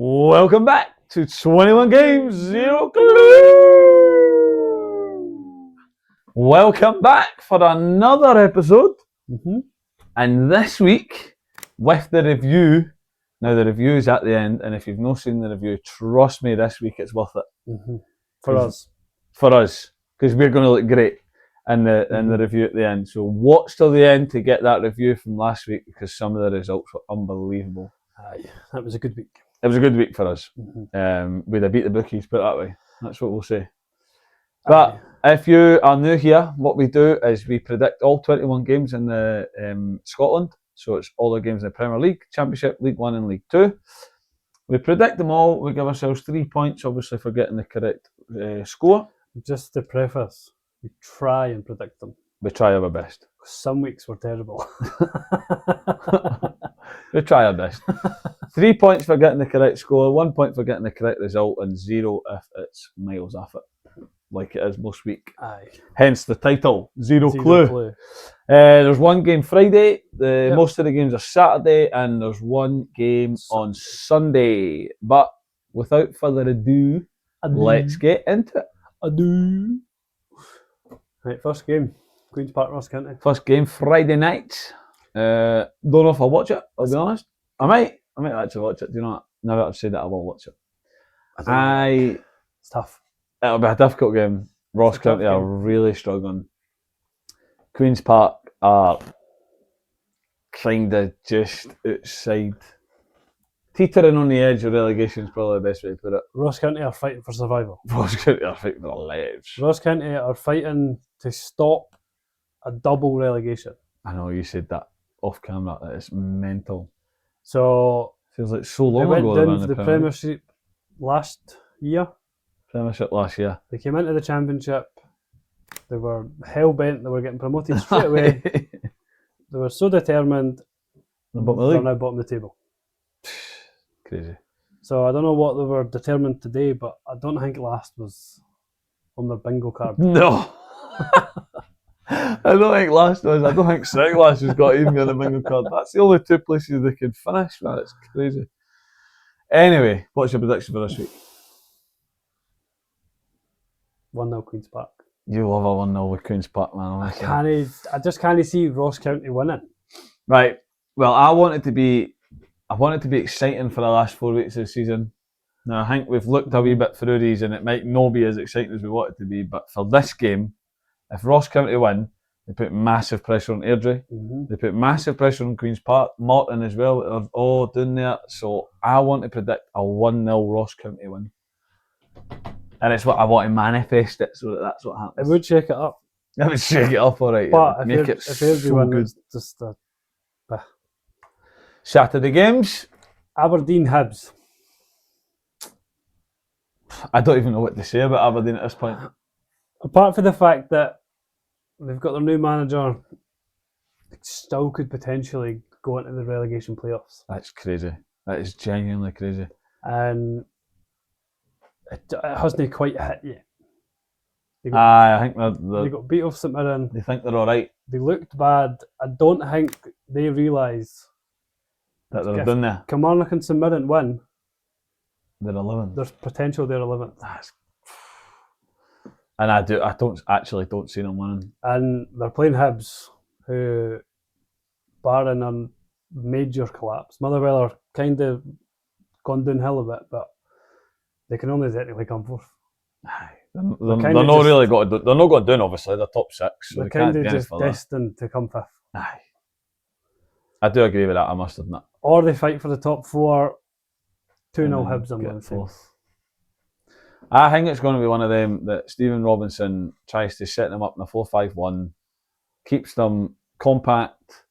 Welcome back to 21 Games, Zero Clue. Welcome back for another episode. And this week, with the review, now the review is at the end, and if you've not seen the review, trust me, this week it's worth it. For us. For us, because we're going to look great in the review at the end. So watch till the end to get that review from last week, because some of the results were unbelievable. Aye, that was a good week. It was a good week for us. We'd have beat the bookies, put it that way. That's what we'll say. But if you are new here, what we do is we predict all 21 games in the Scotland. So it's all the games in the Premier League, Championship, League 1 and League 2. We predict them all. We give ourselves 3 points, obviously, for getting the correct score. Just to preface, we try and predict them. We try our best. Some weeks were terrible. We try our best. 3 points for getting the correct score, 1 point for getting the correct result, and 0 if it's miles off it, like it is most week. Aye. Hence the title, Zero Clue. There's one game Friday, most of the games are Saturday, and there's one game on Sunday. But without further ado, let's get into it. Right, first game, Queen's Park, Ross County. First game, Friday night. Don't know if I'll watch it, I'll be honest. I might actually watch it. Do you know what? Now that I've said that, I will watch it. It's tough. It'll be a difficult game. Ross County are really struggling. Queen's Park are kind of just outside. Teetering on the edge of relegation is probably the best way to put it. Ross County are fighting for survival. Ross County are fighting for their lives. Ross County are fighting to stop a double relegation. I know, you said that off camera. That is mental. So feels like so long they ago. went down to the Premiership last year. Premiership last year. They came into the Championship. They were hell-bent. They were getting promoted straight away. They were so determined. They're now bottom of the table. Crazy. So I don't know what they were determined to do, but I don't think last was on their bingo card. No. I don't think last was. I don't think second last has got even on the bingo card. That's the only two places they can finish, man. It's crazy. Anyway, what's your prediction for this week? 1-0 Queen's Park. You love a 1-0 with Queen's Park, man. I just can't see Ross County winning. Right. Well, I want it to be exciting for the last 4 weeks of the season. Now, I think we've looked a wee bit through these and it might not be as exciting as we want it to be, but for this game, if Ross County win, they put massive pressure on Airdrie. They put massive pressure on Queen's Park. Morton as well, they're all doing there. So I want to predict a 1-0 Ross County win. And it's what I want to manifest it, so that's what happens. It would shake it up. It would shake it up, alright. But make it if Airdrie win, it's just Saturday games. Aberdeen Hibs. I don't even know what to say about Aberdeen at this point. Apart from the fact that they've got their new manager, still could potentially go into the relegation playoffs. That's crazy. That is genuinely crazy. And it hasn't quite hit yet. I think they got beat off St Mirren. They think they're alright. They looked bad. I don't think they realise that they're done there. Kilmarnock and St Mirren win. They're 11th. There's potential they're 11th. And I don't see them winning. And they're playing Hibs, who, barring a major collapse, Motherwell are kind of gone downhill a bit, but they can only technically come fourth. They're not going down, obviously. They're top six. So they're kind of just destined to come fifth. Aye. I do agree with that, I must admit. Or they fight for the top four. 2-0 Hibs, I'm going to say. I think it's going to be one of them that Stephen Robinson tries to set them up in a 4-5-1, keeps them compact.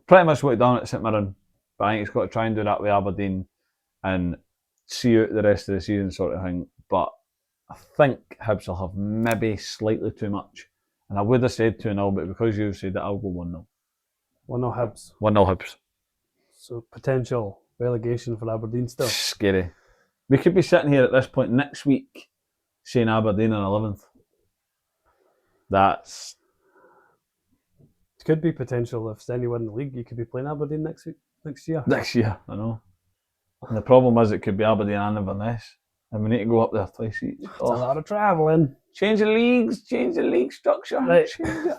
Pretty much what he done at St Mirren, but I think he's got to try and do that with Aberdeen and see out the rest of the season, sort of thing. But I think Hibs will have maybe slightly too much. And I would have said 2-0, but because you've said that, I'll go 1-0. 1-0 Hibs. 1-0 Hibs. So potential relegation for Aberdeen still. Scary. We could be sitting here at this point next week saying Aberdeen in 11th. That's... It could be potential if Stenny win the league. You could be playing Aberdeen next year. Next year, I know. And the problem is it could be Aberdeen and Inverness. And we need to go up there twice each. It's a lot of travelling. Change the league structure. Right. Change it.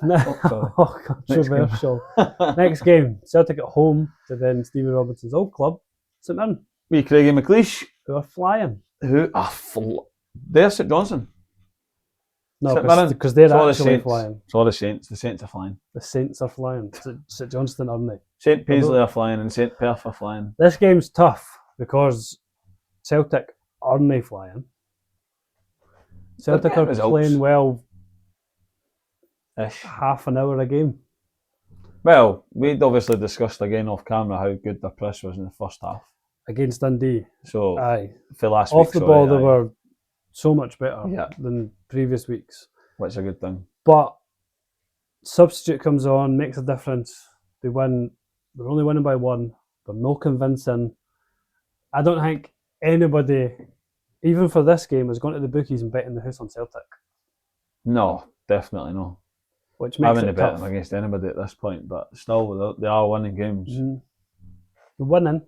Oh, controversial. Next game. Next game, Celtic at home to then Stevie Robinson's old club, St Mirren, Me, Craigie McLeish. who are flying. Who are There's St Johnson. No, St Mirren. because they're So actually flying. So the Saints. The Saints are flying. The Saints are flying. St Johnstone, aren't they? St Paisley are flying and St Perth are flying. This game's tough because Celtic aren't flying. Celtic are playing well Ish. half an hour a game. Well, we'd obviously discussed again off camera how good their press was in the first half. Against Dundee. So Aye. for last Off week, the ball, they were so much better than previous weeks. Which is a good thing. But substitute comes on, makes a difference. They win. They're only winning by one. They're no convincing. I don't think anybody, even for this game, is going to the bookies and betting the house on Celtic. No, definitely no. Which makes I wouldn't it bet tough. them against anybody at this point, but still, they are winning games. Mm-hmm. They're winning.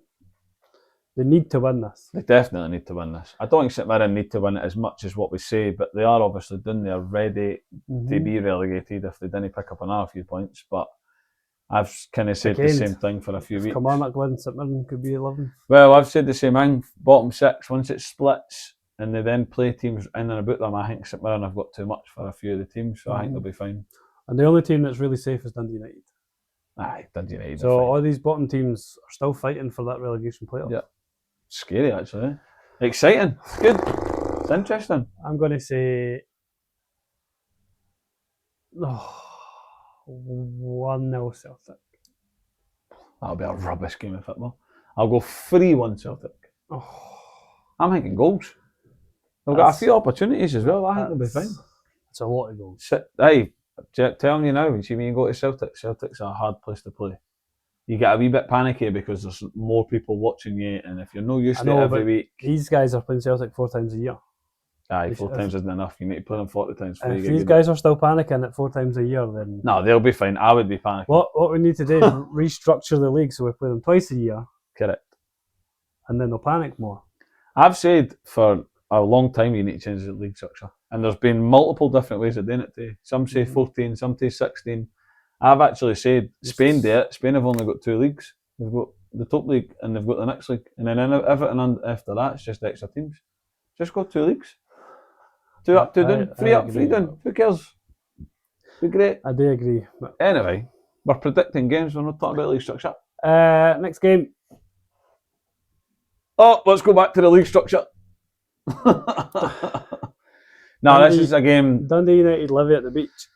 They need to win this. They definitely need to win this. I don't think St Mirren need to win it as much as what we say, but they are obviously doing there ready to be relegated if they didn't pick up another few points. But I've kind of said the same thing for a few weeks. Kilmarnock win, St Mirren could be 11. Well, I've said the same thing. Bottom six, once it splits and they then play teams in and about them, I think St Mirren have got too much for a few of the teams, so I think they'll be fine. And the only team that's really safe is Dundee United. Aye, Dundee United. So all these bottom teams are still fighting for that relegation playoff. Yeah. Scary, actually. Exciting. It's good. It's interesting. I'm going to say 1-0 Celtic. That'll be a rubbish game of football. I'll go 3-1 Celtic. I'm thinking goals. They've got a few opportunities as well. I think they'll be fine. It's a lot of goals. Hey, telling you now, when you go to Celtic, Celtic's a hard place to play. You get a wee bit panicky because there's more people watching you, and if you're not used to it every week. These guys are playing Celtic 4 times a year. Aye, 4 times isn't enough. You need to play them 40 times. If these guys are still panicking at 4 times a year, then no, they'll be fine. I would be panicking. What we need to do is restructure the league so we play them twice a year. Correct. And then they'll panic more. I've said for a long time you need to change the league structure, and there's been multiple different ways of doing it today. Some say 14, some say 16. I've actually said Spain do it. Spain have only got 2 leagues. They've got the top league and they've got the next league, and then everything after that it's just extra teams. Just go 2 leagues. 2 up, 2 down, 3 up, 3 down. Who cares? Be great. I do agree. But anyway, we're predicting games. We're not talking about league structure. Next game. Oh, let's go back to the league structure. This is a game. Dundee United live at the beach.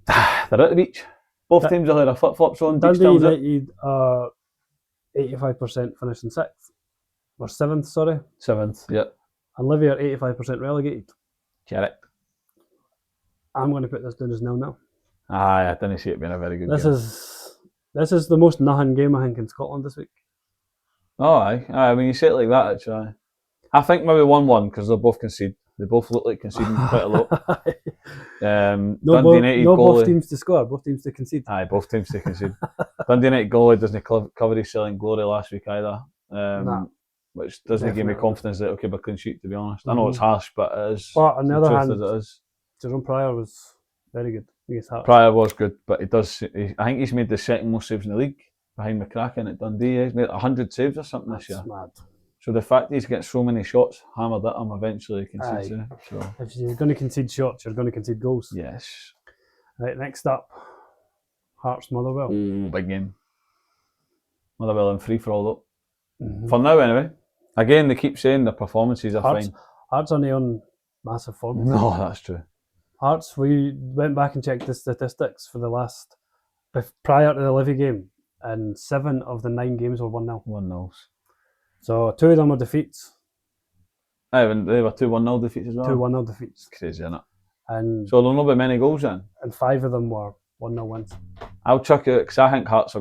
They're at the beach. Both teams will have their flip-flops on. Dundee United are 85% finishing 6th. Or 7th, sorry. 7th, yep. And Livy are 85% relegated. Correct. I'm going to put this down as 0-0. Aye, I didn't see it being a very good game. This is the most nothing game I think in Scotland this week. Oh, aye. When you say it like that, actually, I think maybe 1-1 because they'll both concede. They both look like conceding quite a lot. Dundee United goalie. Both teams to score, both teams to concede. Aye, both teams to concede. Dundee United goalie doesn't cover his selling glory last week either, which doesn't give me confidence that it'll keep a clean sheet, to be honest. I know it's harsh, but it is. But on the other hand, it is. Jerome Pryor was very good. Pryor was good, but I think he's made the second most saves in the league behind McCracken at Dundee. He's made 100 saves or something this year. Mad. So the fact that he's getting so many shots hammered at him eventually concedes. So. If you're going to concede shots, you're going to concede goals. Yes. Right, next up, Hearts Motherwell. Oh, big game. Motherwell in free for all though. For now, anyway. Again, they keep saying their performances are fine. Hearts are on massive form. No, that's true. Hearts, we went back and checked the statistics for the last, prior to the Livy game, and 7 of the 9 games were 1-0. 1-0. So 2 of them were defeats. Aye, they were 2 1-0 defeats as well. 2 1-0 defeats. Crazy, isn't it? And so there'll not be many goals then. And 5 of them were 1-0 wins. I'll chuck it because I think Hearts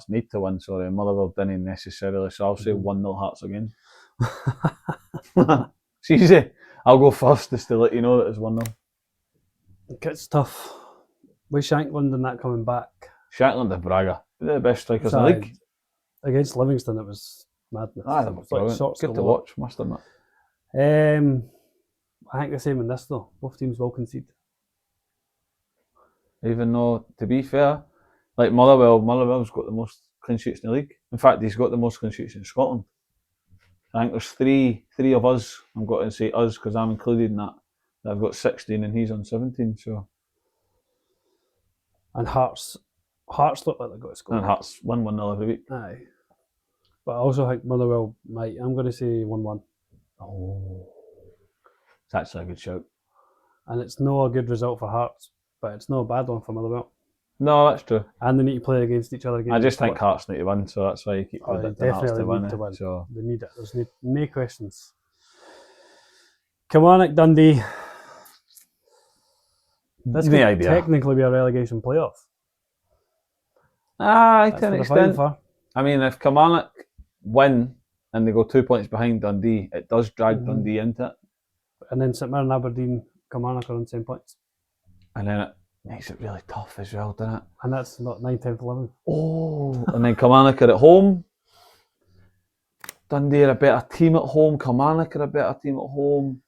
need to win. Sorry, Motherwell didn't necessarily. So I'll say 1-0 Hearts again. It's easy. I'll go first just to let you know that it's 1-0. It's tough. With Shankland and that coming back. Shankland and Braga, they're the best strikers in the league. Against Livingston, it was madness. Aye, they were It's like brilliant. shots Good to galore. watch, must admit. I think the same in this though. Both teams will concede. Even though, to be fair, like Motherwell's got the most clean sheets in the league. In fact, he's got the most clean sheets in Scotland. I think there's three of us. I'm going to say us because I'm included in that. I've got 16 and he's on 17. So. And Hearts look like they've got to score. And Hearts win 1-0 every week. Aye. But I also think Motherwell might. I'm going to say 1-1. Oh, it's actually a good shout. And it's not a good result for Hearts, but it's not a bad one for Motherwell. No, that's true. And they need to play against each other again. I just think Hearts need to win, so that's why you keep predicting Hearts to win. Need to win. So. They need it. There's no questions. Kilmarnock Dundee. This could technically be a relegation playoff. To That's an what extent. for. I mean, if Kilmarnock win and they go 2 points behind Dundee, it does drag Dundee into it. And then St Mirren, Aberdeen, Kilmarnock are on the same points. And then it makes it really tough as well, doesn't it? And that's not 9, 10th, 11th. Oh, and then Kilmarnock are at home. Dundee are a better team at home. Kilmarnock are a better team at home.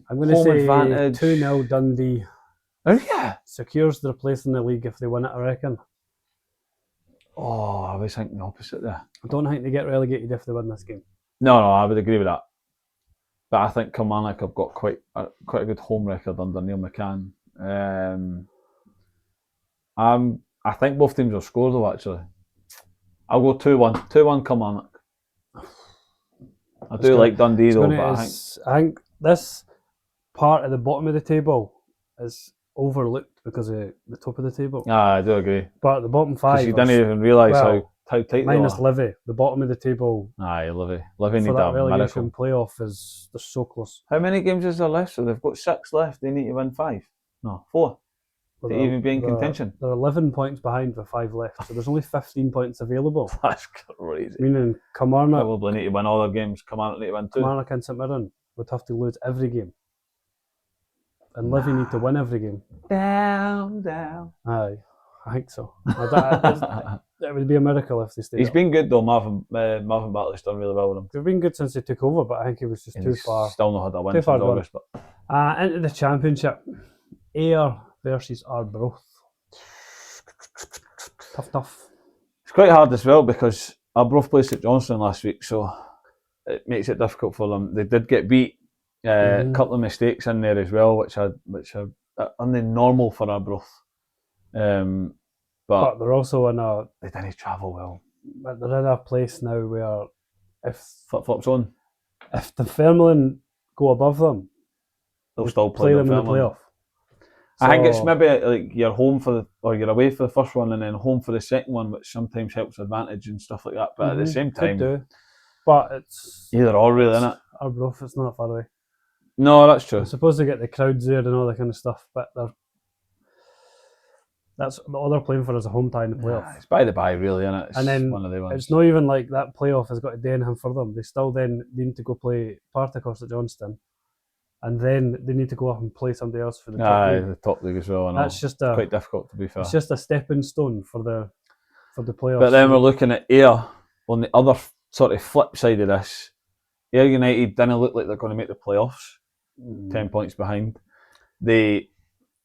I'm going to say 2-0 Dundee. Oh, yeah. Secures their place in the league if they win it, I reckon. Oh, I was thinking the opposite there. I don't think they get relegated if they win this game. No, I would agree with that. But I think Kilmarnock have got quite a good home record under Neil McCann. I think both teams will score though, actually. I'll go 2-1. 2-1 Kilmarnock. I do like Dundee though, but I think this part at the bottom of the table is overlooked because of the top of the table. I do agree. But the bottom five, you didn't even realise how tight they minus are. Livy, the bottom of the table. Aye, Livy need for that a relegation miracle. playoff they're so close. How many games is there left? So they've got 6 left. They need to win 5. No, 4. To even be in contention. They're 11 points behind with 5 left, so there's only 15 points available. That's crazy. Meaning Kilmarnock probably need to win all their games. Kilmarnock need to win 2. Kilmarnock and St Mirren would have to lose every game. And Livy need to win every game. Down. Aye, I think so. It would be a miracle if they stayed. He's up. been good though. Marvin Bartley's done really well with him. They've been good since he took over, but I think he was just too far. Still not had a win since August. But into the championship, Ayr versus Arbroath. Tough. It's quite hard as well because Arbroath played St Johnstone last week, so it makes it difficult for them. They did get beat. A couple of mistakes in there as well, which are only normal for Arbroath. But they're also they didn't travel well. But they're in a place now where if flip-flops on, if the Dunfermline go above them, they'll still play them in the playoff. So, I think it's maybe like you're home or you're away for the first one and then home for the second one, which sometimes helps advantage and stuff like that. But at the same time, could do. But it's either or really, isn't it? Arbroath, it's not far away. No, that's true. I suppose they get the crowds there and all that kind of stuff, but that's all they're playing for is a home tie in the playoff. It's by the by, really, isn't it? It's and then one of the ones. It's not even like that playoff has got to do anything for them. They still then need to go play Partick at Johnston, and then they need to go up and play somebody else for the top league. The top league as well. That's just quite difficult, to be fair. It's just a stepping stone for the playoffs. But then we're looking at Ayr on the other sort of flip side of this. Ayr United didn't look like they're going to make the playoffs. 10 points behind. They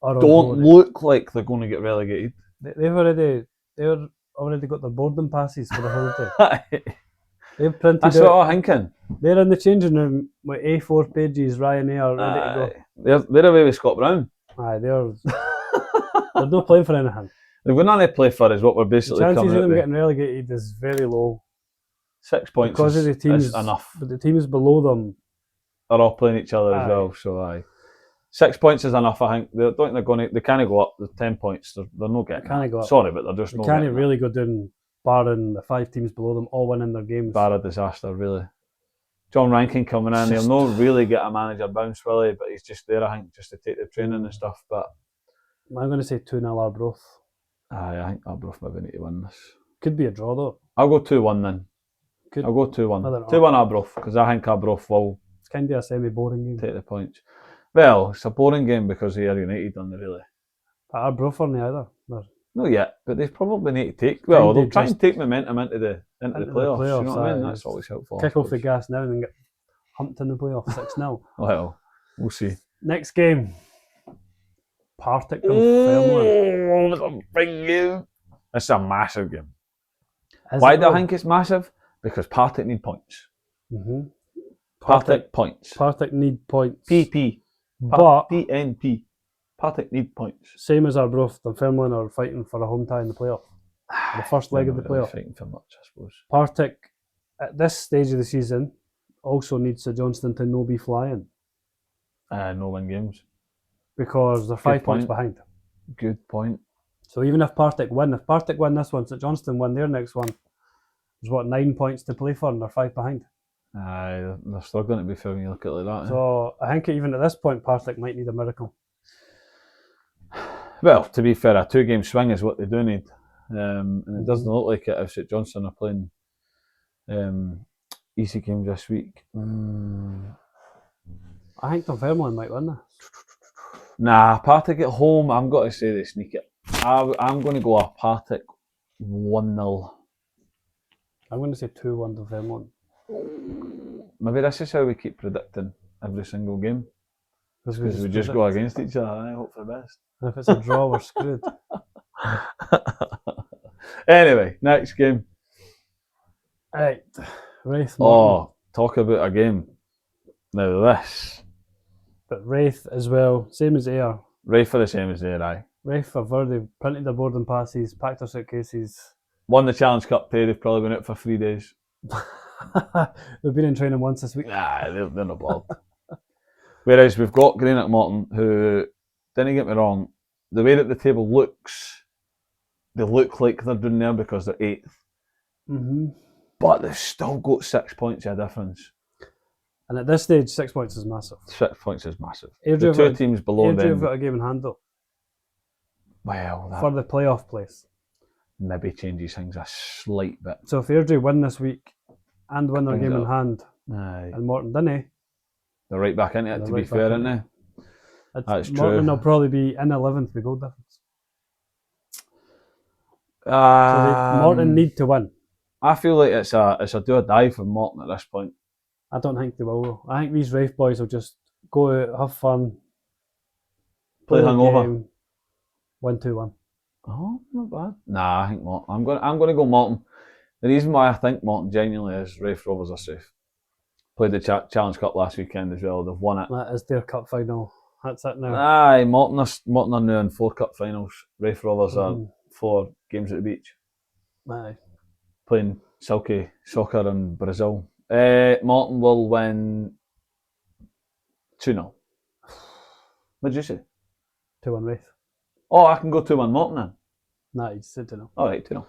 don't look like they're going to get relegated. They've already got their boarding passes for the holiday. They've printed. That's what I'm thinking. They're in the changing room with A4 pages, Ryanair, ready to go. They're away with Scott Brown. Aye, they're not playing for anything. They've got nothing to play for, is what we're basically coming out. The chances of them getting relegated is very low. 6 points because of the teams is enough. But the teams below them are all playing each other as well. So 6 points is enough. I think they can't go up. The 10 points. They're not getting. Can't go up. Sorry, but they're just not. They can't really go down. Barring the 5 teams below them all winning their games. Bar a disaster, really. John Rankin coming in, he'll not really get a manager bounce, really, but he's just there, I think, just to take the training and stuff. But I'm going to say 2-0 Arbroath. I think Arbroath maybe need to win this. Could be a draw though. I'll go 2-1 then. I'll go 2-1. 2-1 Arbroath, because I think Arbroath will. It's kind of a semi-boring game. Take the points. Well, it's a boring game because of Ayr United, done really. But Arbroath aren't either. Not yet, but they probably need to take. Well, Kinda they'll try and just take momentum into the into the playoffs. You know what I mean? aye, That's always helpful. I kick off the suppose. gas now and then get humped in the playoffs 6-0. Well, we'll see. Next game, Partick and Fairmont. That's a big game. It's a massive game. Is Why it do I though? think it's massive? Because Partick need points. Mhm. Partick points. Partick need points. PP. But PNP. Partick need points. same as Arbroath, Dunfermline are fighting for a home tie in the playoff. The first leg They're of the not really playoff. fighting for much, I suppose. Partick, at this stage of the season, also needs St Johnstone to no be flying No win games. because they're 5 points point. behind. Good point. So even if Partick win this one, St Johnstone win their next one, there's what, 9 points to play for and they're 5 behind. They're struggling to be fair when you look at it like that. So I think even at this point, Partick might need a miracle. Well, to be fair, a 2-game swing is what they do need. And it doesn't look like it if St Johnstone are playing easy games this week. I think Dunfermline might win this. Nah, Partick at home, I'm going to say they sneak it. I'm going to go a Partick 1-0. I'm going to say 2-1 Dunfermline. Maybe this is how we keep predicting every single game. Because we just go against each other. I hope for the best. And if it's a draw, we're screwed. Anyway, next game. Right, Wraith. Oh, talk about a game. Now this. But Wraith as well, same as Ayr. Wraith for the same as there, aye. Wraith have already printed their boarding passes, packed their suitcases. Won the Challenge Cup too, they've probably been out for 3 days. They've been in training once this week. Nah, they're not bothered. Whereas we've got Greenock Morton, who, didn't get me wrong, the way that the table looks, they look like they're doing there because they're 8th. Mm-hmm. But they've still got 6 points of difference. And at this stage, 6 points is massive. 6 points is massive. Airdrie The two teams below Airdrie have them, got a game in hand though well, that for the playoff place. maybe changes things a slight bit. So if Airdrie win this week and win their Brings game it in up. hand, Aye. and Morton didn't, They're right back into it, They're to be right back fair, in aren't they? That's Morton true. will probably be in 11th with goal difference. So Morton need to win. I feel like it's a do or die for Morton at this point. I don't think they will though. I think these Wraith boys will just go out, have fun, Play their hungover. game, win 2-1. Oh, not bad. Nah, I think Morton. I'm going to go Morton. The reason why I think Morton genuinely is Wraith Rovers are safe. Played the Challenge Cup last weekend as well. They've won it. That is their cup final. That's it now. Aye, Morton are now in 4 cup finals. Wraith Rovers are Mhm. 4 games at the beach. Aye. Playing silky soccer in Brazil. Morton will win 2-0. What did you say? 2-1 Wraith. Oh, I can go 2-1 Morton then. Nah, you said 2-0. Alright, 2-0.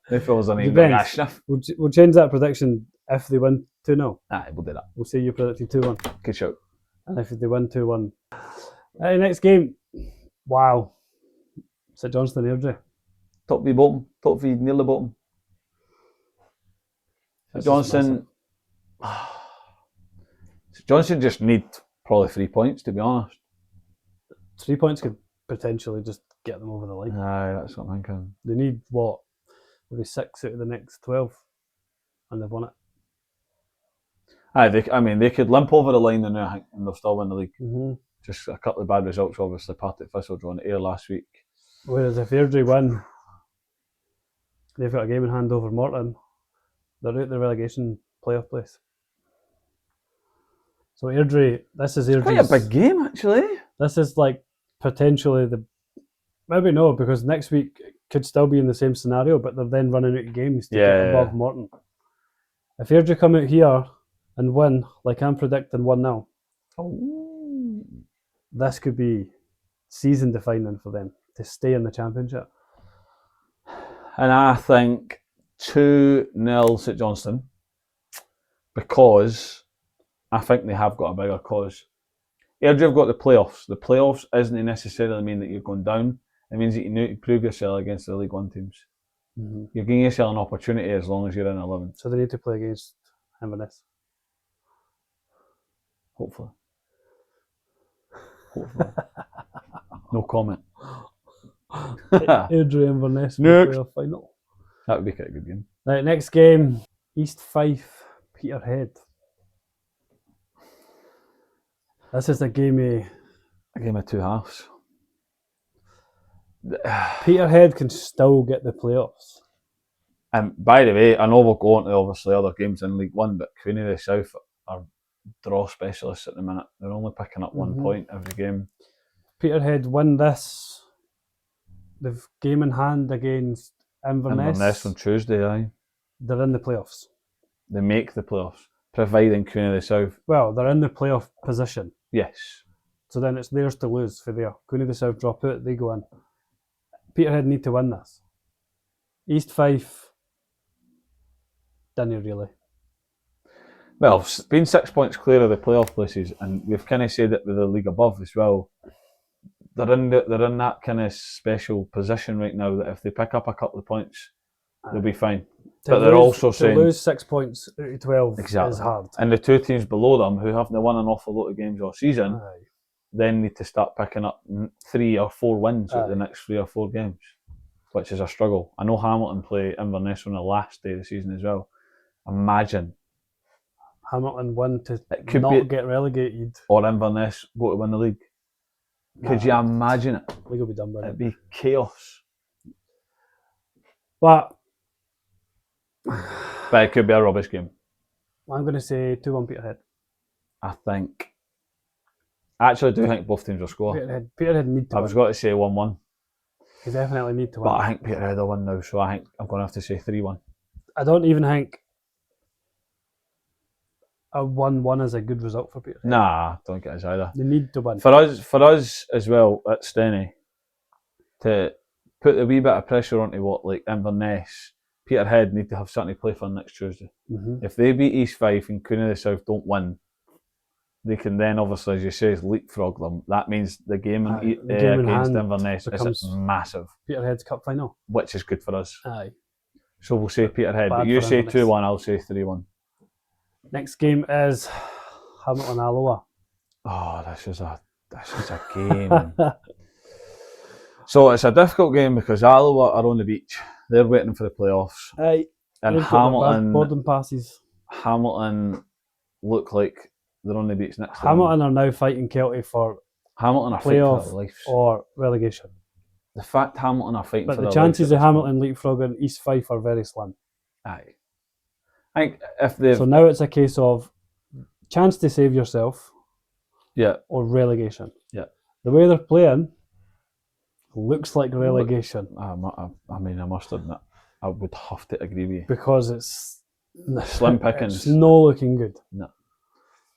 Wraith Rovers are even Depends. like, sniff. We'll change that prediction if they win 2-0. Aye, we'll do that. We'll say you predicted 2-1. Good shout. And if they win 2-1. Next game. Wow. St Johnstone Airdrie. Top V bottom. Top V near the bottom. This is Johnson just need probably 3 points, to be honest. 3 points could potentially just get them over the line. Aye, that's what I'm thinking. They need what? Maybe 6 out of the next 12. And they've won it. Aye, they could limp over the line and I think, and they'll still win the league. Mm-hmm. Just a couple of bad results, obviously. Partick Thistle drawn at Ayr last week. Whereas if Airdrie win, they've got a game in hand over Morton. They're out the relegation playoff place. So Airdrie, this is Airdrie's... Quite a big game, actually. This is like potentially maybe no, because next week it could still be in the same scenario, but they're then running out of games to get above Morton. If Airdrie come out here and win, like I'm predicting 1-0, this could be season defining for them to stay in the championship. And I think 2-0 St Johnstone, because I think they have got a bigger cause. Airdrie have got the playoffs. The playoffs doesn't necessarily mean that you're going down. It means that you need to prove yourself against the League One teams. Mm-hmm. You're giving yourself an opportunity as long as you're in 11. So they need to play against Inverness. Hopefully. No comment. Airdrie Inverness in the Next. playoff final. That would be quite a good game. Right, next game, East Fife, Peterhead. This is a game A game of two halves. Peterhead can still get the playoffs. And by the way, I know we'll go on to obviously other games in League One, but Queen of the South are draw specialists at the minute. They're only picking up 1 point every game. Peterhead win this. They've game in hand against Inverness. On Tuesday, aye. They're in the playoffs. They make the playoffs, providing Queen of the South. Well, they're in the playoff position. Yes. So then it's theirs to lose for there. Queen of the South drop out, they go in. Peterhead need to win this. East Fife, didn't really. Well, being 6 points clear of the playoff places, and we've kind of said it with the league above as well. They're in that kind of special position right now that if they pick up a couple of points, they'll be fine. But they're also saying to lose 6 points out of 12 exactly is hard. And the two teams below them who haven't won an awful lot of games all season, then need to start picking up 3 or 4 wins at the next 3 or 4 games, which is a struggle. I know Hamilton play Inverness on the last day of the season as well. Imagine Hamilton win to not get relegated, or Inverness go to win the league. Could you imagine it? League will be done by It'd be chaos. But it could be a rubbish game. I'm going to say 2-1 Peterhead. I actually do think both teams will score. Peterhead need to win. I was going to say 1-1. They definitely need to win. But I think Peterhead will win now, so I think I'm going to have to say 3-1. I don't even think a 1-1 is a good result for Peterhead. Nah, don't get us either. They need to win. For us as well at Steny, to put a wee bit of pressure onto what like Inverness, Peterhead need to have something to play for next Tuesday. If they beat East Fife and Queen of the South don't win, they can then obviously, as you say, leapfrog them. That means the game against Inverness is massive. Peterhead's cup final, which is good for us. Aye. So we'll say Peterhead. But you say 2-1, I'll say 3-1. Next game is Hamilton Alloa. Oh, this is a game. So it's a difficult game because Alloa are on the beach. They're waiting for the playoffs. Aye. And Hamilton boarding passes. Hamilton look like they're on the beach next to Hamilton are now fighting Kelty for Hamilton are playoff fighting for their lives. or relegation. The fact Hamilton are fighting but for the their chances lives of Hamilton leapfrogging East Fife are very slim. Aye. I think if they so now it's a case of chance to save yourself, or relegation. Yeah. The way they're playing looks like relegation. I mean, I must admit, I would have to agree with you because it's slim pickings. It's not looking good. No.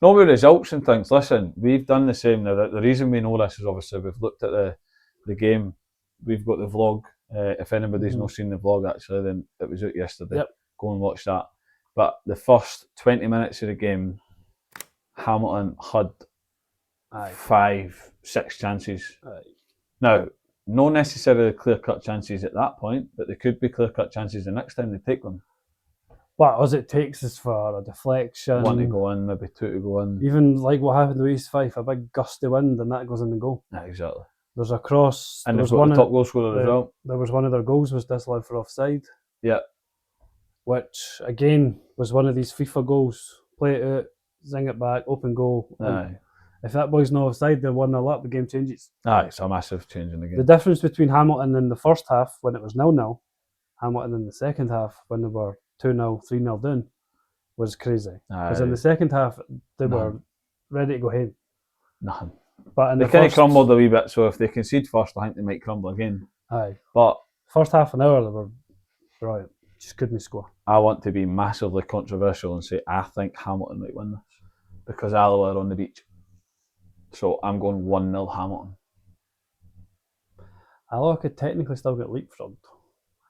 Not with results and things. Listen, we've done the same now. The reason we know this is obviously we've looked at the game. We've got the vlog. If anybody's not seen the vlog, actually, then it was out yesterday. Yep. Go and watch that. But the first 20 minutes of the game, Hamilton had 5-6 chances. Now, not necessarily clear-cut chances at that point, but they could be clear-cut chances the next time they take them. But all it takes is for a deflection. 1 to go in, maybe 2 to go in. Even like what happened to East Fife, a big gust of wind and that goes in the goal. Yeah, exactly. There's a cross. And there's one the top goal scorer as well. There was one of their goals was disallowed for offside. Yeah. Which, again, was one of these FIFA goals. Play it out, zing it back, open goal. Aye. If that boy's not offside, they're 1-0 up, the game changes. Aye, it's a massive change in the game. The difference between Hamilton in the first half, when it was 0-0, Hamilton in the second half, when they were 2-0, 3-0 down, was crazy. Because in the second half, they were ready to go home. Nothing. But in they kind of crumbled a wee bit, so if they concede first, I think they might crumble again. Aye. But first half an hour, they were brilliant. Just couldn't score. I want to be massively controversial and say I think Hamilton might win this because Alloa are on the beach. So I'm going 1-0 Hamilton. Alloa could technically still get leapfrogged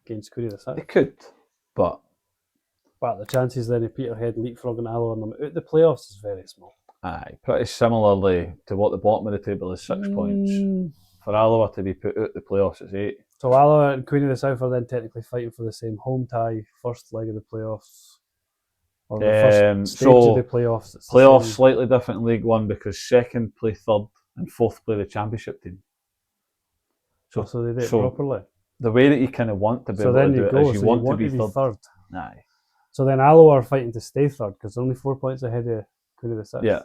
against Queen of the South. They could, but the chances then of Peterhead leapfrogging Alloa and them out the playoffs is very small. Aye, pretty similarly to what the bottom of the table is 6 points. For Alloa to be put out the playoffs, it's 8. So Alloa and Queen of the South are then technically fighting for the same home tie, first leg of the playoffs. Or the first stage of the playoffs. Playoffs slightly different in League One because second play third and fourth play the championship team. So they do it so properly. the way that you kind of want to be So able then to do you it go. is you So want to be third. Aye. So then Alloa are fighting to stay third because they're only 4 points ahead of Queen of the South. Yeah.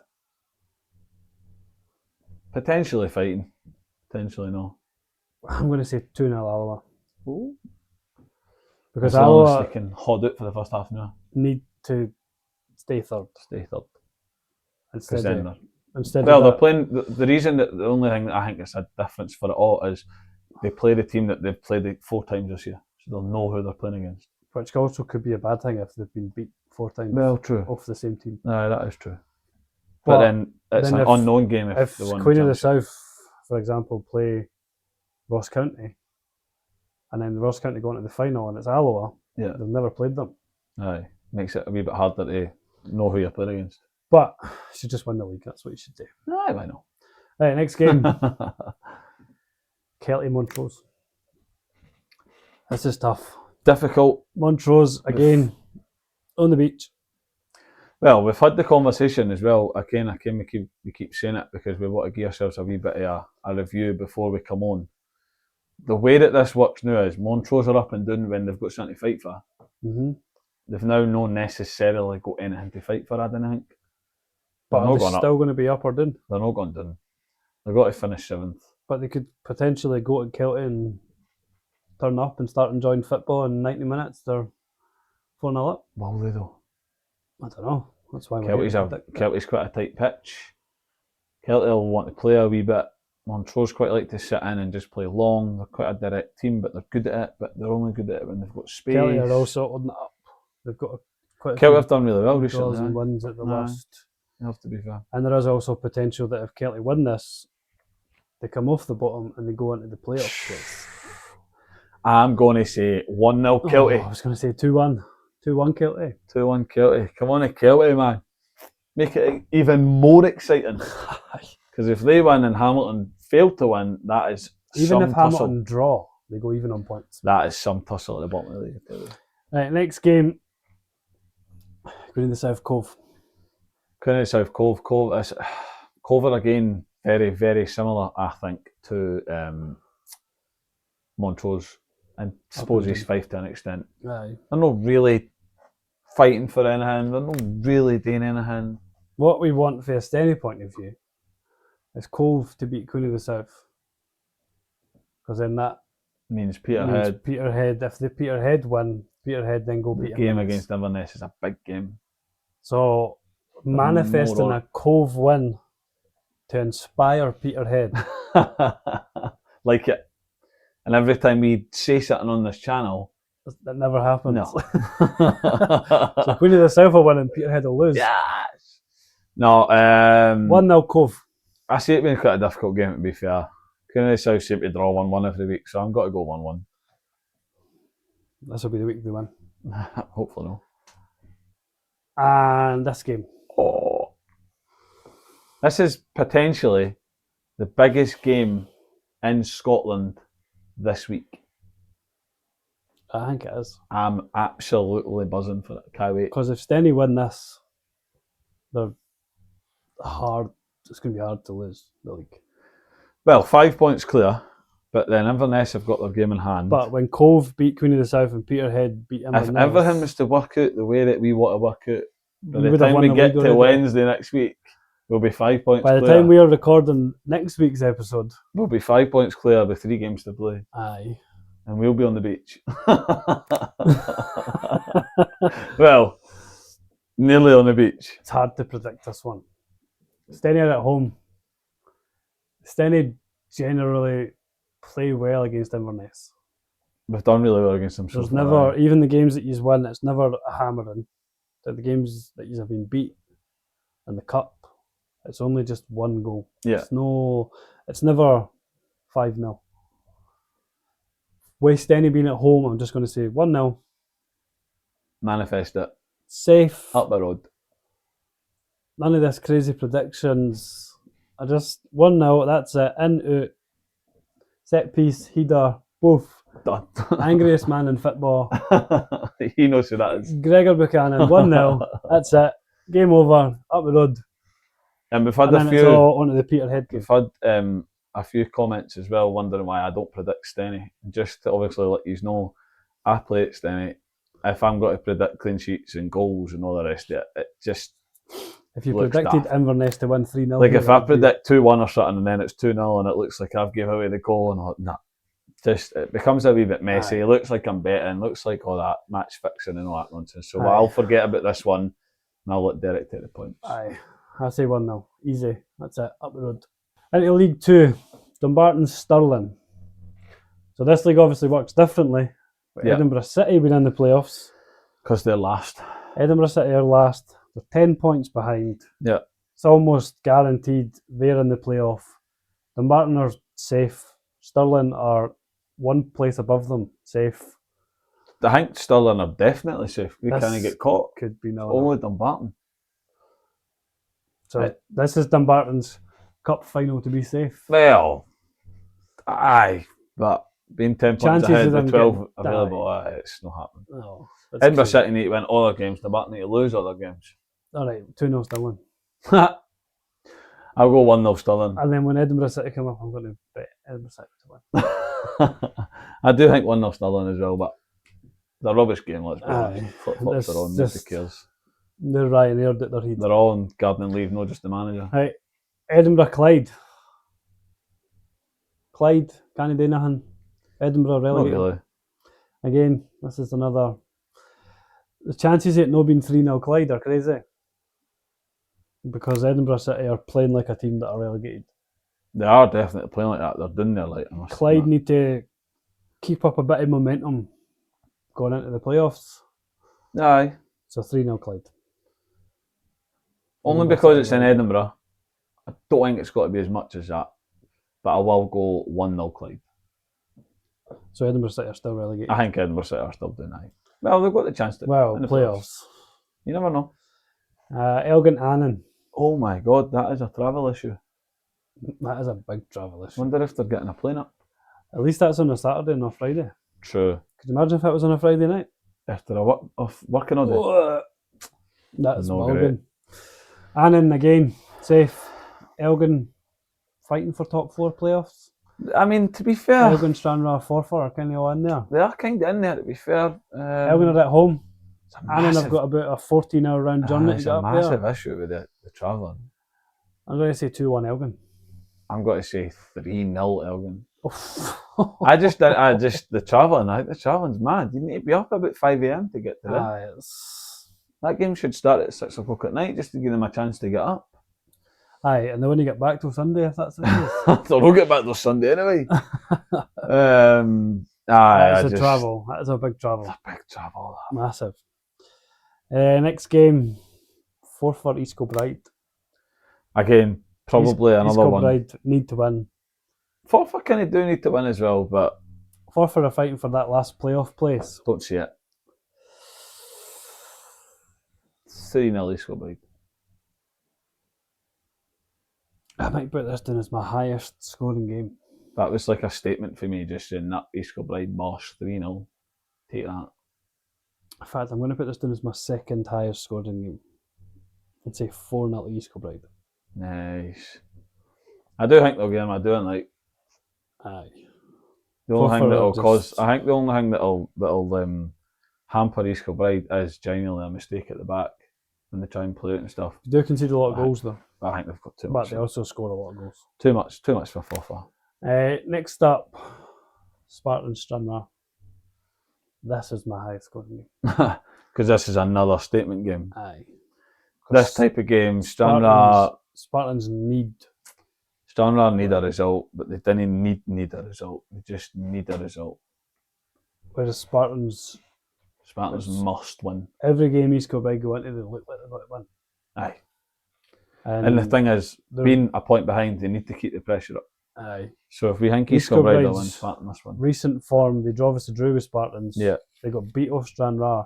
Potentially fighting. Potentially no. I'm going to say 2-0 Alloa. Ooh. Because as long as Alloa they can hold it for the first half an hour. need to stay third. Stay third. Instead Then of, instead well, of they're that, playing. The reason that the only thing that I think is a difference for it all is they play the team that they've played 4 times this year, so they'll know who they're playing against. which also could be a bad thing if they've been beat 4 times True. off the same team. Aye, that is true. But then it's an unknown game if they won Queen the of the championship. South, for example, play Ross County, and then Ross County go into the final and it's Alloa, Yeah. they've never played them. Aye, makes it a wee bit harder to know who you're playing against. But you should just win the league, that's what you should do. Aye, why not? Right, next game. Kelty Montrose. This is tough. Difficult. Montrose, again, on the beach. Well, we've had the conversation as well. Again, we keep saying it because we want to give ourselves a wee bit of a review before we come on. The way that this works now is Montrose are up and down when they've got something to fight for. Mm-hmm. They've now not necessarily got anything to fight for, I don't think. But are they still going to be up or down? They're not going down. They've got to finish 7th. But they could potentially go to Kelty and turn up and start enjoying football in 90 minutes. They're 4-0 up. Will they though? I don't know. That's why Kelty's quite a tight pitch. Kelty will want to play a wee bit. Montrose quite like to sit in and just play long. They're quite a direct team, but they're good at it. But they're only good at it when they've got space. Kelty are also on the up. They've got quite a Kelty have done really well recently. and wins at the last. They have to be fair. And there is also potential that if Kelty win this, they come off the bottom and they go into the playoffs. I'm going to say 1-0 Kelty. I was going to say 2-1. 2-1 Kelty. 2-1 Kelty. Come on, Kelty, man. Make it even more exciting. Because if they win and Hamilton fail to win, that is even if tussle. Hamilton draw, they go even on points. That is some tussle at the bottom of the league. Right, next game. Queen of the South Cove. Queen of the South Cove. Cove are again very, very similar, I think, to Montrose. And I suppose he's Fife to an extent. Aye. They're not really fighting for anything. They're not really doing anything. What we want from a Steny point of view is Cove to beat Queen of the South. Because then that means Peterhead. If the Peterhead win, Peterhead then go beat the game against Inverness is a big game. So manifesting a Cove win to inspire Peterhead. Like it. And every time we say something on this channel, that never happens. No. So Queen of the South will win and Peterhead will lose. Yes. No. 1-0 Cove. I see it being quite a difficult game, to be fair. Queen of the South seem to draw 1-1 every week, so I'm got to go 1-1. This will be the week they win. Hopefully no. And this game. Oh. This is potentially the biggest game in Scotland this week. I think it is. I'm absolutely buzzing for it. Can't wait. Because if Steny win this, they're hard. It's going to be hard to lose the league. Well, 5 points clear, but then Inverness have got their game in hand. But when Cove beat Queen of the South and Peterhead beat Inverness, if everything was to work out the way that we want to work out, by we the time we get to already. Wednesday next week, we'll be 5 points By the clear. time we are recording next week's episode, We'll be 5 points clear with 3 games to play. Aye. And we'll be on the beach. Well, nearly on the beach. It's hard to predict this one. Steny are at home. Steny generally play well against Inverness. We've done really well against them. There's never, even the games that you win, it's never a hammering. The games that you have been beat in the cup, it's only just one goal. Yeah. It's never 5-0. With Steny being at home, I'm just going to say 1-0. Manifest it. Safe. Up the road. None of this crazy predictions. I just 1-0, that's it. In, out. Set piece, header, both. Done. Angriest man in football. He knows who that is. Gregor Buchanan, 1-0. That's it. Game over. Up the road. And we've had And then it's all onto the Peterhead game. We've had a few comments as well, wondering why I don't predict Stenny. Just to obviously let you know, I play at Stenny. If I'm going to predict clean sheets and goals and all the rest of it, it just If you looks predicted daft. Inverness to win 3-0, Like if I predict 2-1 or something and then it's 2-0 and it looks like I've gave away the goal and all, nah. Just it becomes a wee bit messy. Aye. It looks like I'm betting, looks like all that match fixing and all that nonsense. So Aye. I'll forget about this one and I'll let Derek take the points. Aye, I say 1-0. Easy. That's it. Up the road. Into League 2, Dumbarton's Stirling. So this league obviously works differently. But Yeah. Edinburgh City been in the playoffs. Because they're last. Edinburgh City are last. They're 10 points behind. Yeah. It's almost guaranteed they're in the playoff. Dumbarton are safe. Stirling are one place above them, safe. I think Stirling are definitely safe. They This can't get caught. Could be no. Only Dumbarton. So this is Dumbarton's cup final to be safe. Well, aye, but being 10 points Chances ahead of them with 12 getting- available, it's not happening. No, Edinburgh City need to win all their games. Dumbarton need to lose all their games. All right, 2-0 Stirling. I'll go 1-0 Stirling. And then when Edinburgh City come up, I'm going to bet Edinburgh City to win. I do think 1-0 Stirling as well, but the rubbish game, let's be Aye. honest. Flip-flops This are on, nobody just- cares. They're Ryanair at their heat. They're all on gardening leave, not just the manager. Right, Edinburgh Clyde. Clyde, can't do nothing. Edinburgh Not relegated. really. Again, this is another. The chances of it not being 3-0 Clyde are crazy. Because Edinburgh City are playing like a team that are relegated. They are definitely playing like that. They're doing their like. Clyde need to keep up a bit of momentum going into the playoffs. Aye. So 3-0 Clyde. Only Edinburgh because City it's in relegated. Edinburgh. I don't think it's got to be as much as that. But I will go 1-0 Clyde. So Edinburgh City are still relegated. I think Edinburgh City are still doing that. Well, they've got the chance to. Well, in the playoffs. You never know. Elgin Annan. Oh my God, that is a travel issue. That is a big travel issue. Wonder if they're getting a plane up. At least that's on a Saturday and a Friday. True. Could you imagine if it was on a Friday night? If they're working all day. Oh, that's No Elgin. Annan again, safe. Elgin fighting for top 4 playoffs. I mean, to be fair, Elgin, Stranraer, Forfar are kind of all in there. they are kind of in there. To be fair, Elgin are at home. it's a Annan massive, have got about a 14-hour round journey to it's get a up massive there. issue with the travelling. I'm going to say 2-1 Elgin. I'm going to say 3-0 Elgin. I just the travelling. I think the travelling's mad. You need to be up about 5 a.m. to get to there. That game should start at 6 o'clock at night just to give them a chance to get up. Aye, and they won't get back till Sunday if that's the case. So we'll get back till Sunday anyway. That's a travel. That is a big travel. It's a big travel. Massive. Next game, Forfar East Kilbride. Again, probably East another one. Kilbride need to win. Forfar kind of do need to win as well, but Forfar are fighting for that last playoff place. don't see it. 3-0 East Kilbride. I might put this down as my highest scoring game. That was like a statement for me, just saying that East Kilbride Mosh 3-0. Take that. In fact, I'm going to put this down as my second highest scoring game. I'd say 4-0 East Kilbride. Nice. I do think they'll get him. I do like Aye. the only thing Forfar that'll just- cause. I think the only thing that'll hamper East Kilbride is genuinely a mistake at the back when they try and play it and stuff. They do concede a lot of goals though, I think they've got too but much. they also score a lot of goals. Too much for Forfar. Next up, Spartan Stranraer. This is my highest scoring game. Because this is another statement game. Aye. This type of game, Stranraer Spartans need. need a result, but they didn't need a result. They just need a result. Whereas Spartans, Spartans must win. every game East Kilbride go into, they look like they're going to win. Aye. And the thing is, being a point behind, they need to keep the pressure up. Aye. So if we think East East Kilbride will Kilbride's win, Spartan must win. Recent form, they obviously drew with Spartans. Yeah. They got beat off Stranraer,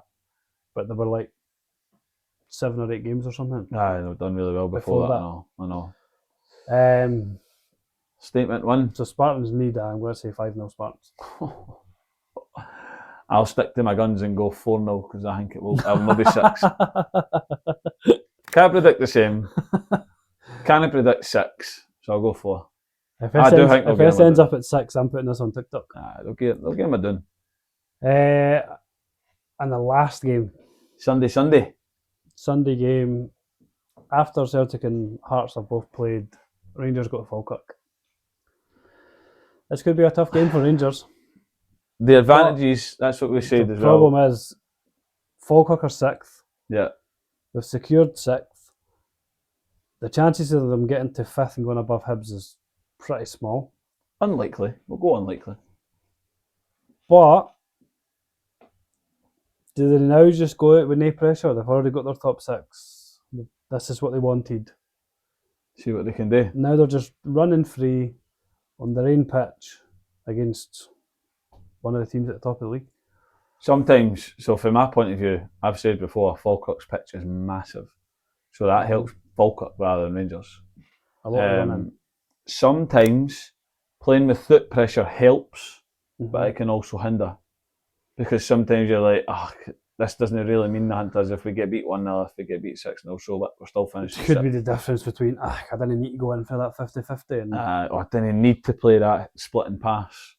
but they were like 7 or 8 games or something. Aye, they've done really well before Before that. I know. Statement one. So Spartans need, I'm going to say 5-0 Spartans. I'll stick to my guns and go 4-0 because I think it'll not be 6. Can't predict the same. Can't predict 6, so I'll go 4. If I do think they'll get this him a ends done. up at 6, I'm putting this on TikTok. They'll get him a done. And the last game, Sunday. Sunday game, after Celtic and Hearts have both played, Rangers go to Falkirk. This could be a tough game for Rangers. The advantages, that's what we said The as problem well. is, Falkirk are 6th. Yeah. They've secured 6th. The chances of them getting to 5th and going above Hibs is pretty small. Unlikely. We'll go unlikely. But do they now just go out with no pressure? They've already got their top 6. This is what they wanted. See what they can do. Now they're just running free on their own pitch against one of the teams at the top of the league. Sometimes, so from my point of view, I've said before, Falkirk's pitch is massive. So that helps Falkirk rather than Rangers. A lot of running. Sometimes playing with foot pressure helps, but it can also hinder. Because sometimes you're like, this doesn't really mean nothing to us if we get beat 1-0, if we get beat 6-0, so we're still finishing. It could be the difference between, I didn't need to go in for that 50-50. And I didn't need to play that splitting pass.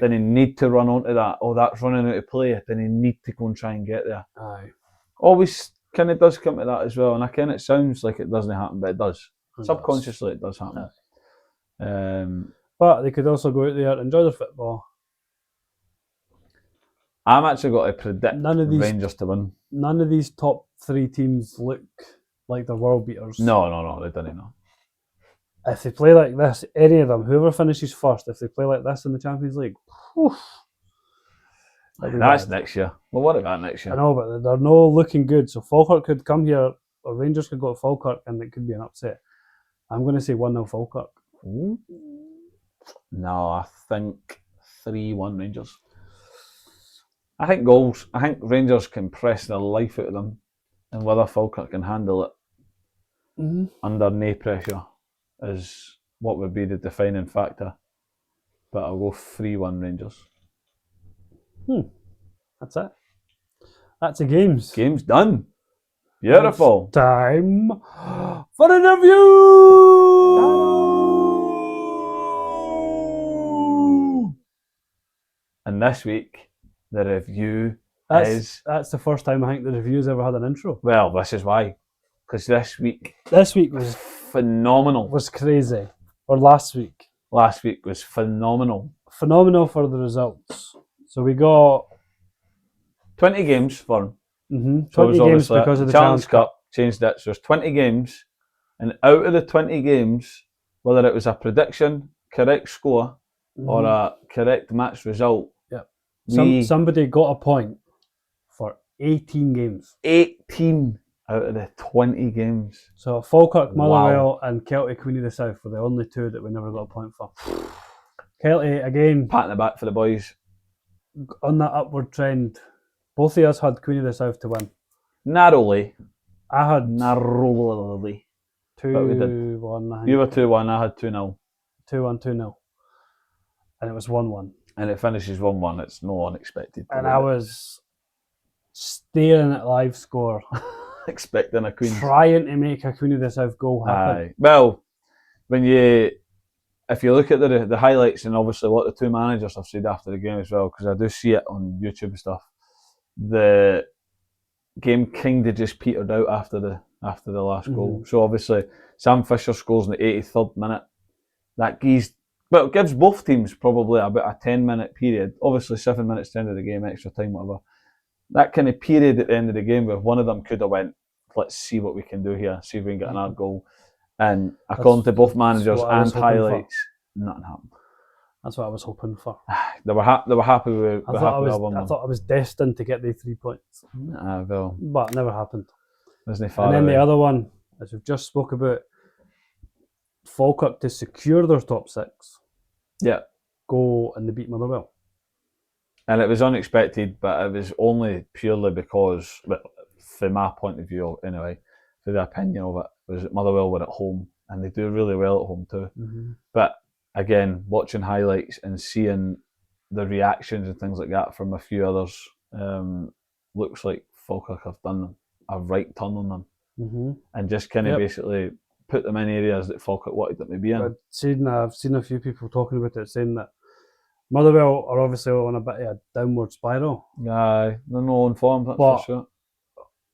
Didn't need to run onto that. That's running out of play. I didn't need to go and try and get there. Always kind of does come to that as well. And again, it sounds like it doesn't happen, but it does. Subconsciously, it does happen. But they could also go out there, enjoy their football. I'm actually got to predict Rangers to win. None of these top 3 teams look like they're world beaters. No, they don't know. If they play like this, any of them, whoever finishes first, if they play like this in the Champions League, that's next year. Well, what about next year? I know, but they're no looking good. So Falkirk could come here, or Rangers could go to Falkirk, and it could be an upset. I'm going to say 1-0 Falkirk. No, I think 3-1 Rangers. I think goals. I think Rangers can press the life out of them, and whether Falkirk can handle it under no pressure is what would be the defining factor. But I'll go 3-1 Rangers. That's it. That's the games. Game's done. Beautiful. It's time for the review. And this week, the review is... That's the first time I think the review's ever had an intro. Well, this is why. Because this week was phenomenal. Was crazy. Or last week. Last week was phenomenal. Phenomenal for the results. So we got 20 games for 20 games because of the Challenge Cup. Changed it. So there's 20 games, and out of the 20 games, whether it was a prediction, correct score, or a correct match result, somebody got a point for 18 games. 18 out of the 20 games. So Falkirk, Motherwell, and Kelty Queen of the South were the only 2 that we never got a point for. Kelty, again, pat in the back for the boys. On that upward trend. Both of us had Queen of the South to win. Narrowly. I had narrowly. 2-1. I think. You were 2-1, I had 2-0. 2-1, 2-0. And it was 1-1. And it finishes 1-1. It's no unexpected. And I was staring at live score. Expecting a Queen. Trying to make a Queen of the South goal happen. Well, if you look at the highlights and obviously what the 2 managers have said after the game as well, because I do see it on YouTube and stuff, the game kind of just petered out after the last goal. So obviously Sam Fisher scores in the 83rd minute. That gives both teams probably about a 10-minute period. Obviously 7 minutes to the end of the game, extra time, whatever. That kind of period at the end of the game where one of them could have went, let's see what we can do here, see if we can get another goal. And according to both managers and highlights, nothing happened. That's what I was hoping for. They were happy with I thought I was destined to get the 3 points. Well, but it never happened. Isn't far and then away. The other one, as we've just spoke about, Falkirk to secure their top 6. Yeah. Go and they beat Motherwell. And it was unexpected, but it was only purely because, from my point of view anyway, for the opinion of it, was that Motherwell were at home, and they do really well at home too. But again, watching highlights and seeing the reactions and things like that from a few others, looks like Falkirk have done a right turn on them, and just kind of basically put them in areas that Falkirk wanted them to be in. I've seen a few people talking about it, saying that Motherwell are obviously on a bit of a downward spiral. Aye, they're not on form, that's But for sure.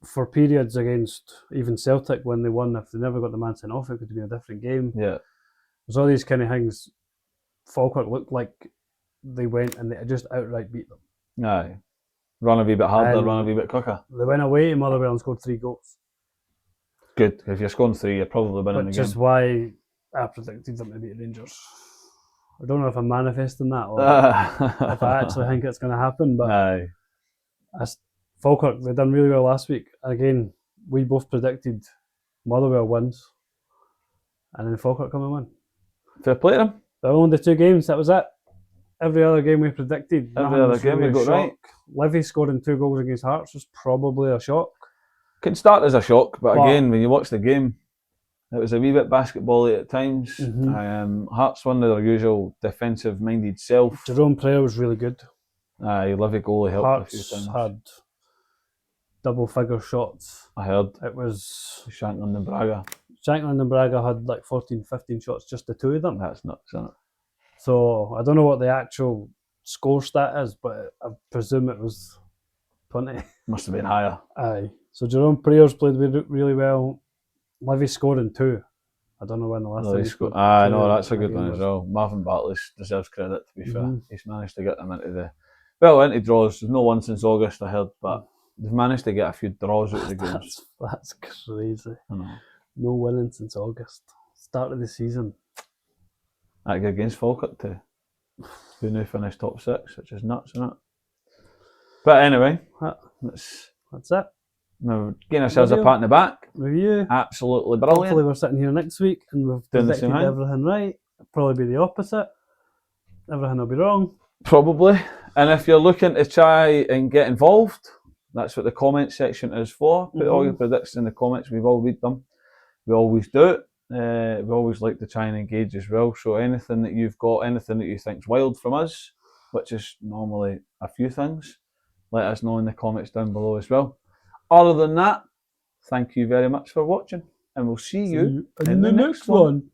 For periods against even Celtic when they won, if they never got the man sent off, it could have been a different game. Yeah. There's all these kind of things. Falkirk looked like they went and they just outright beat them. Aye. Run a wee bit harder, And run a wee bit quicker. They went away to Motherwell and scored 3 goals. Good. If you're scoring 3, you're probably winning the Which game. is why I predicted them to beat Rangers. I don't know if I'm manifesting that or if I actually think it's going to happen, but Aye. Falkirk, they done really well last week. Again, we both predicted Motherwell wins, and then Falkirk come and win. Fair play to them. They only did 2 games, that was it. Every other game we predicted. Every other game we got right. Livy scoring 2 goals against Hearts was probably a shock. Could start as a shock, but again, when you watch the game, it was a wee bit basketball-y at times. Hearts won their usual defensive-minded self. Jerome Prayer was really good. Aye, Livy goalie helped Hearts a few times. had double-figure shots. I heard. It was Shankland and Braga. Shankland and Braga had like 14, 15 shots, just the 2 of them. That's nuts, isn't it? So I don't know what the actual score stat is, but I presume it was 20. Must have been higher. Aye. So Jerome Prayers played really well. Livy scored in 2. I don't know when the last time he scored. Aye, no, that's a good one as well. Marvin Bartley deserves credit, to be fair. He's managed to get them into draws. There's no one since August, I heard, but they've managed to get a few draws out of the games. That's crazy. I know. No winning since August. Start of the season. That good against Falkirk too. Who now finished top 6, which is nuts, isn't it? But anyway, that's it. We're getting ourselves a pat in the back. Review. Absolutely brilliant. Hopefully we're sitting here next week and we've predicted everything right. It'll probably be the opposite. Everything will be wrong. Probably. And if you're looking to try and get involved, that's what the comment section is for. Put all your predictions in the comments. We've all read them. We always do it. We always like to try and engage as well. So anything that you've got, anything that you think's wild from us, which is normally a few things, let us know in the comments down below as well. Other than that, thank you very much for watching, and we'll see you in the next one.